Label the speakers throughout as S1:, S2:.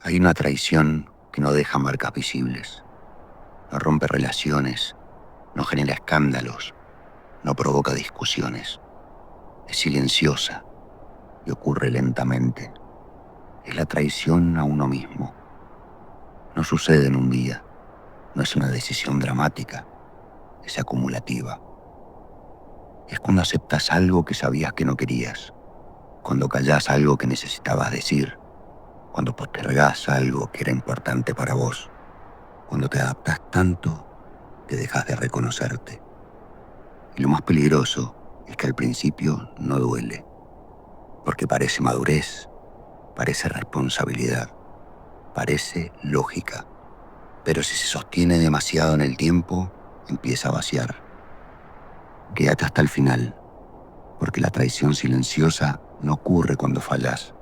S1: Hay una traición que no deja marcas visibles, no rompe relaciones, no genera escándalos, no provoca discusiones. Es silenciosa y ocurre lentamente. Es la traición a uno mismo. No sucede en un día, no es una decisión dramática, es acumulativa. Es cuando aceptas algo que sabías que no querías, cuando callás algo que necesitabas decir, cuando postergás algo que era importante para vos, cuando te adaptás tanto que dejas de reconocerte. Y lo más peligroso es que al principio no duele, porque parece madurez, parece responsabilidad, parece lógica, pero si se sostiene demasiado en el tiempo, empieza a vaciar. Quédate hasta el final, porque la traición silenciosa no ocurre cuando fallas,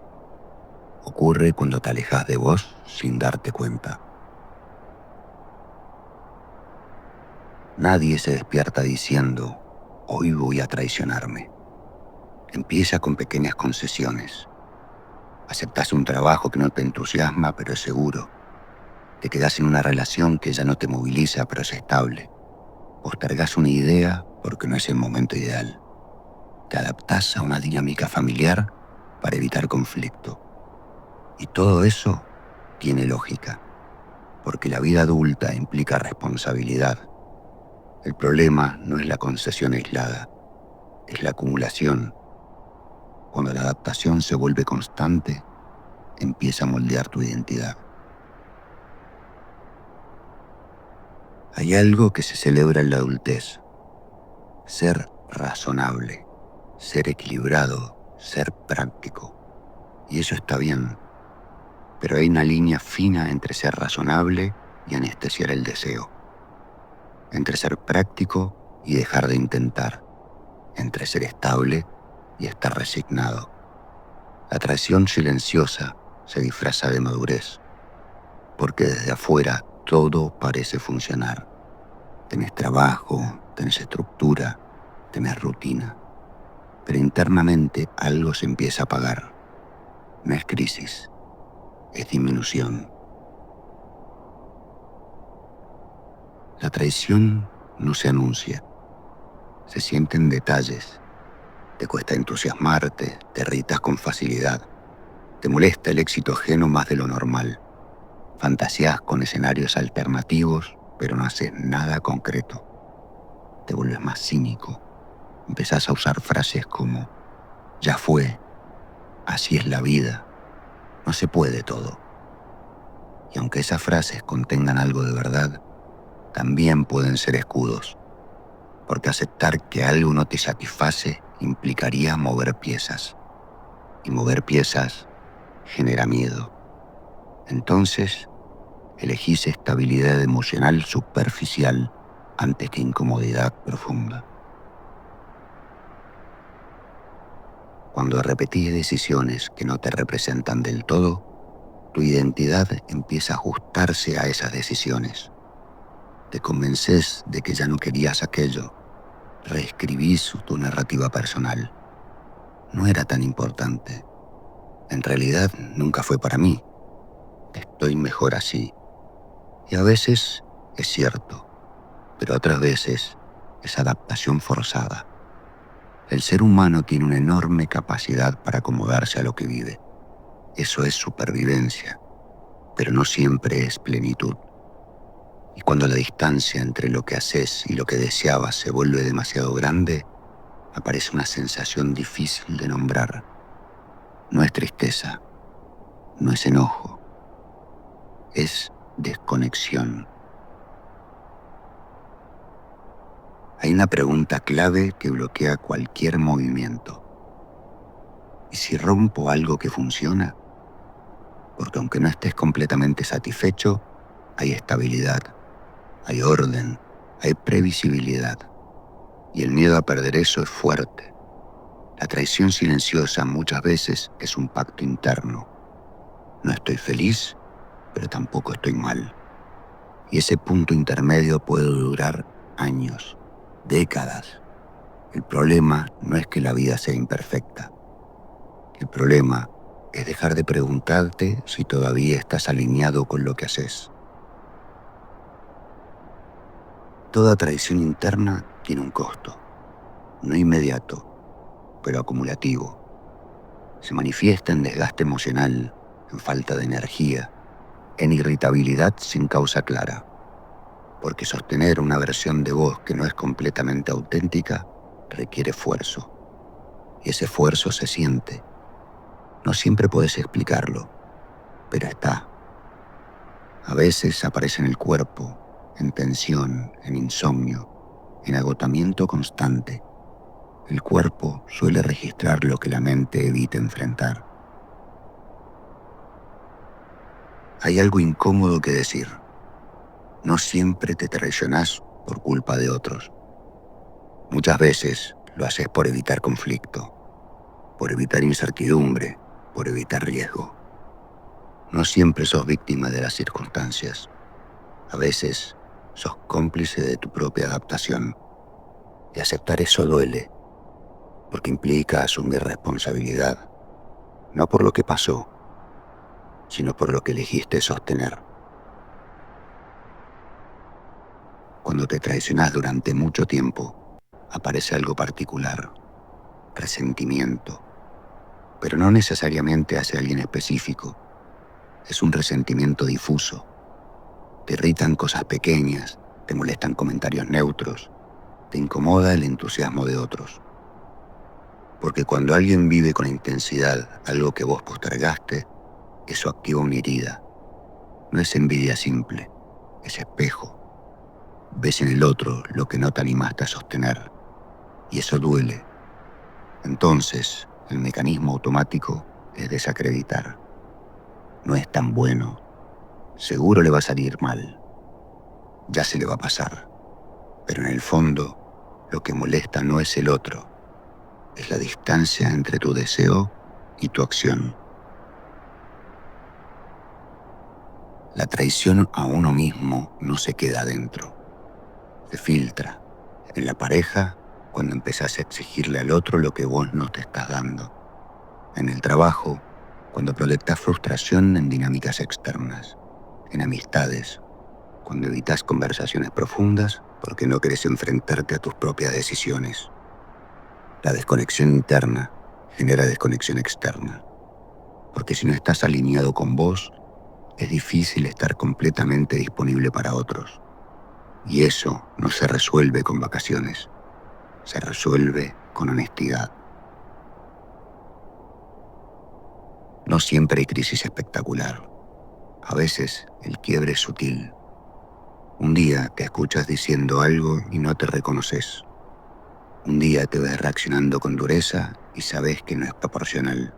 S1: ocurre cuando te alejas de vos sin darte cuenta. Nadie se despierta diciendo, hoy voy a traicionarme. Empieza con pequeñas concesiones. Aceptás un trabajo que no te entusiasma, pero es seguro. Te quedás en una relación que ya no te moviliza, pero es estable. Postergás una idea porque no es el momento ideal. Te adaptás a una dinámica familiar para evitar conflicto. Y todo eso tiene lógica, porque la vida adulta implica responsabilidad. El problema no es la concesión aislada, es la acumulación. Cuando la adaptación se vuelve constante, empieza a moldear tu identidad. Hay algo que se celebra en la adultez: ser razonable, ser equilibrado, ser práctico. Y eso está bien, pero hay una línea fina entre ser razonable y anestesiar el deseo, entre ser práctico y dejar de intentar, entre ser estable y estar resignado. La traición silenciosa se disfraza de madurez, porque desde afuera todo parece funcionar. Tenés trabajo, tenés estructura, tenés rutina, pero internamente algo se empieza a apagar. No es crisis, es disminución. La traición no se anuncia, se siente en detalles. Te cuesta entusiasmarte, te irritas con facilidad, te molesta el éxito ajeno más de lo normal. Fantaseás con escenarios alternativos, pero no haces nada concreto. Te vuelves más cínico. Empezás a usar frases como, ya fue, así es la vida, no se puede todo. Y aunque esas frases contengan algo de verdad, también pueden ser escudos, porque aceptar que algo no te satisface implicaría mover piezas, y mover piezas genera miedo. Entonces, elegís estabilidad emocional superficial antes que incomodidad profunda. Cuando repetís decisiones que no te representan del todo, tu identidad empieza a ajustarse a esas decisiones. Te convences de que ya no querías aquello, reescribís tu narrativa personal. No era tan importante. En realidad nunca fue para mí. Estoy mejor así. Y a veces es cierto, pero otras veces es adaptación forzada. El ser humano tiene una enorme capacidad para acomodarse a lo que vive. Eso es supervivencia, pero no siempre es plenitud. Y cuando la distancia entre lo que haces y lo que deseabas se vuelve demasiado grande, aparece una sensación difícil de nombrar. No es tristeza, no es enojo, es desconexión. Hay una pregunta clave que bloquea cualquier movimiento. ¿Y si rompo algo que funciona? Porque aunque no estés completamente satisfecho, hay estabilidad, hay orden, hay previsibilidad. Y el miedo a perder eso es fuerte. La traición silenciosa muchas veces es un pacto interno. No estoy feliz, pero tampoco estoy mal. Y ese punto intermedio puede durar años, décadas. El problema no es que la vida sea imperfecta. El problema es dejar de preguntarte si todavía estás alineado con lo que haces. Toda traición interna tiene un costo, no inmediato, pero acumulativo. Se manifiesta en desgaste emocional, en falta de energía, en irritabilidad sin causa clara. Porque sostener una versión de vos que no es completamente auténtica requiere esfuerzo. Y ese esfuerzo se siente. No siempre puedes explicarlo, pero está. A veces aparece en el cuerpo, en tensión, en insomnio, en agotamiento constante. El cuerpo suele registrar lo que la mente evita enfrentar. Hay algo incómodo que decir. No siempre te traicionás por culpa de otros. Muchas veces lo haces por evitar conflicto, por evitar incertidumbre, por evitar riesgo. No siempre sos víctima de las circunstancias. A veces sos cómplice de tu propia adaptación. Y aceptar eso duele, porque implica asumir responsabilidad, no por lo que pasó, sino por lo que elegiste sostener. Cuando te traicionas durante mucho tiempo, aparece algo particular, resentimiento, pero no necesariamente hacia alguien específico. Es un resentimiento difuso. Te irritan cosas pequeñas, te molestan comentarios neutros, te incomoda el entusiasmo de otros. Porque cuando alguien vive con intensidad algo que vos postergaste, eso activa una herida. No es envidia simple, es espejo. Ves en el otro lo que no te animaste a sostener, y eso duele. Entonces, el mecanismo automático es desacreditar. No es tan bueno. Seguro le va a salir mal. Ya se le va a pasar. Pero en el fondo, lo que molesta no es el otro, es la distancia entre tu deseo y tu acción. La traición a uno mismo no se queda adentro, se filtra. En la pareja, cuando empezás a exigirle al otro lo que vos no te estás dando. En el trabajo, cuando proyectás frustración en dinámicas externas. En amistades, cuando evitas conversaciones profundas porque no querés enfrentarte a tus propias decisiones. La desconexión interna genera desconexión externa, porque si no estás alineado con vos, es difícil estar completamente disponible para otros. Y eso no se resuelve con vacaciones, se resuelve con honestidad. No siempre hay crisis espectacular. A veces el quiebre es sutil. Un día te escuchas diciendo algo y no te reconoces. Un día te ves reaccionando con dureza y sabes que no es proporcional.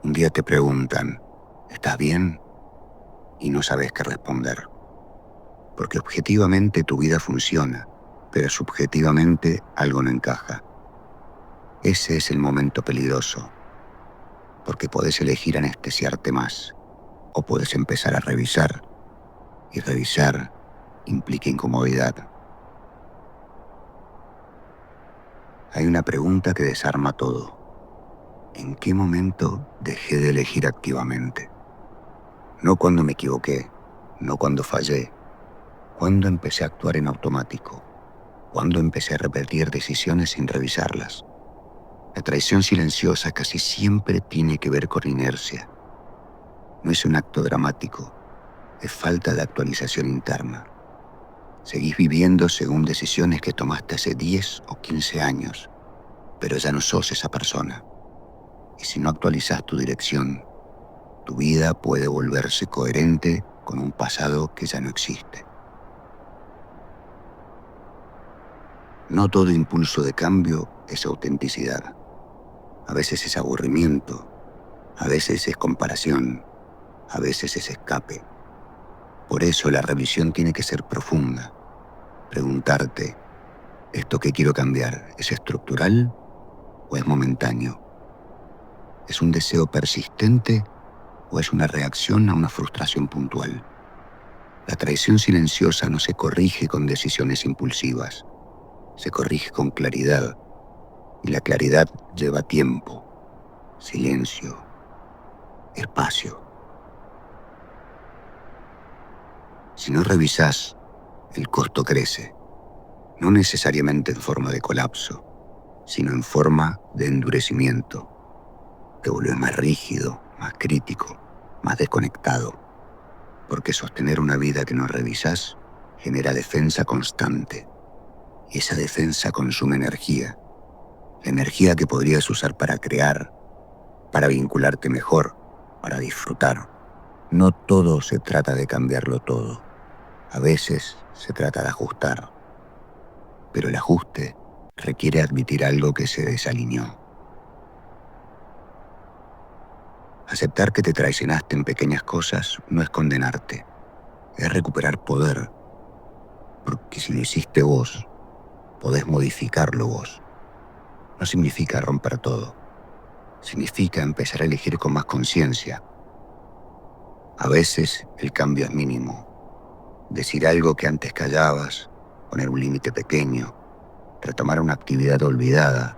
S1: Un día te preguntan, ¿estás bien? Y no sabes qué responder. Porque objetivamente tu vida funciona, pero subjetivamente algo no encaja. Ese es el momento peligroso, porque podés elegir anestesiarte más, o podés empezar a revisar, y revisar implica incomodidad. Hay una pregunta que desarma todo. ¿En qué momento dejé de elegir activamente? No cuando me equivoqué, no cuando fallé, cuando empecé a actuar en automático, cuando empecé a repetir decisiones sin revisarlas. La traición silenciosa casi siempre tiene que ver con inercia. No es un acto dramático, es falta de actualización interna. Seguís viviendo según decisiones que tomaste hace 10 o 15 años, pero ya no sos esa persona. Y si no actualizás tu dirección, tu vida puede volverse coherente con un pasado que ya no existe. No todo impulso de cambio es autenticidad. A veces es aburrimiento, a veces es comparación, a veces es escape. Por eso la revisión tiene que ser profunda. Preguntarte, ¿esto que quiero cambiar es estructural o es momentáneo? ¿Es un deseo persistente o es una reacción a una frustración puntual? La traición silenciosa no se corrige con decisiones impulsivas, se corrige con claridad, y la claridad lleva tiempo, silencio, espacio. Si no revisás, el costo crece, no necesariamente en forma de colapso, sino en forma de endurecimiento. Te vuelves más rígido, más crítico, más desconectado, porque sostener una vida que no revisás genera defensa constante, y esa defensa consume energía, la energía que podrías usar para crear, para vincularte mejor, para disfrutar. No todo se trata de cambiarlo todo. A veces se trata de ajustar. Pero el ajuste requiere admitir algo que se desalineó. Aceptar que te traicionaste en pequeñas cosas no es condenarte. Es recuperar poder. Porque si lo hiciste vos, podés modificarlo vos. No significa romper todo. Significa empezar a elegir con más conciencia. A veces el cambio es mínimo. Decir algo que antes callabas, poner un límite pequeño, retomar una actividad olvidada,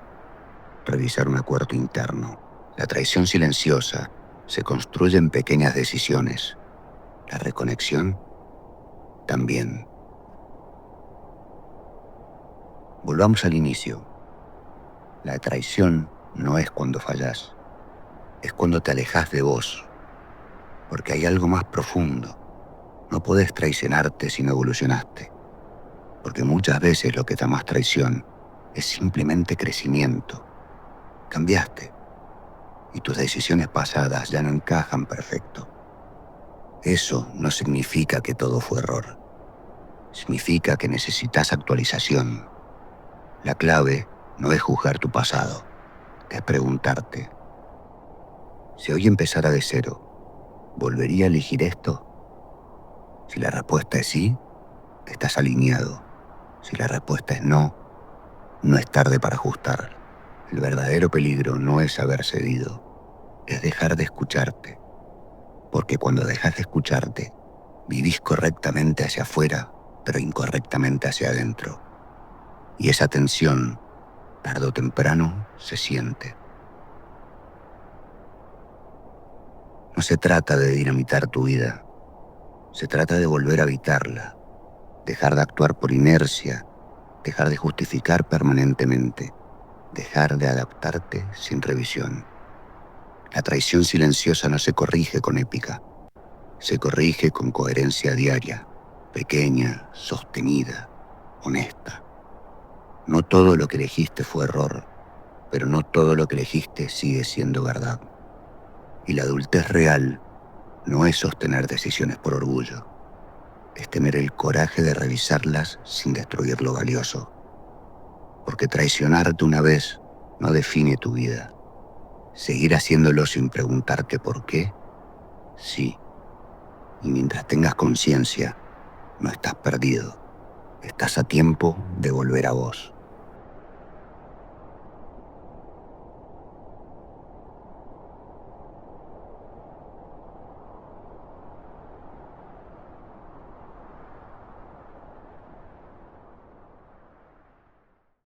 S1: revisar un acuerdo interno. La traición silenciosa se construye en pequeñas decisiones. La reconexión también. Volvamos al inicio. La traición no es cuando fallás, es cuando te alejas de vos, porque hay algo más profundo. No podés traicionarte si no evolucionaste, porque muchas veces lo que da más traición es simplemente crecimiento. Cambiaste, y tus decisiones pasadas ya no encajan perfecto. Eso no significa que todo fue error. Significa que necesitas actualización. La clave no es juzgar tu pasado, es preguntarte, si hoy empezara de cero, ¿volvería a elegir esto? Si la respuesta es sí, estás alineado. Si la respuesta es no, no es tarde para ajustar. El verdadero peligro no es haber cedido, es dejar de escucharte. Porque cuando dejas de escucharte, vivís correctamente hacia afuera, pero incorrectamente hacia adentro. Y esa tensión, tarde o temprano, se siente. No se trata de dinamitar tu vida, se trata de volver a habitarla, dejar de actuar por inercia, dejar de justificar permanentemente, dejar de adaptarte sin revisión. La traición silenciosa no se corrige con épica, se corrige con coherencia diaria, pequeña, sostenida, honesta. No todo lo que elegiste fue error, pero no todo lo que elegiste sigue siendo verdad. Y la adultez real no es sostener decisiones por orgullo, es tener el coraje de revisarlas sin destruir lo valioso. Porque traicionarte una vez no define tu vida. Seguir haciéndolo sin preguntarte por qué, sí. Y mientras tengas conciencia, no estás perdido. Estás a tiempo de volver a vos.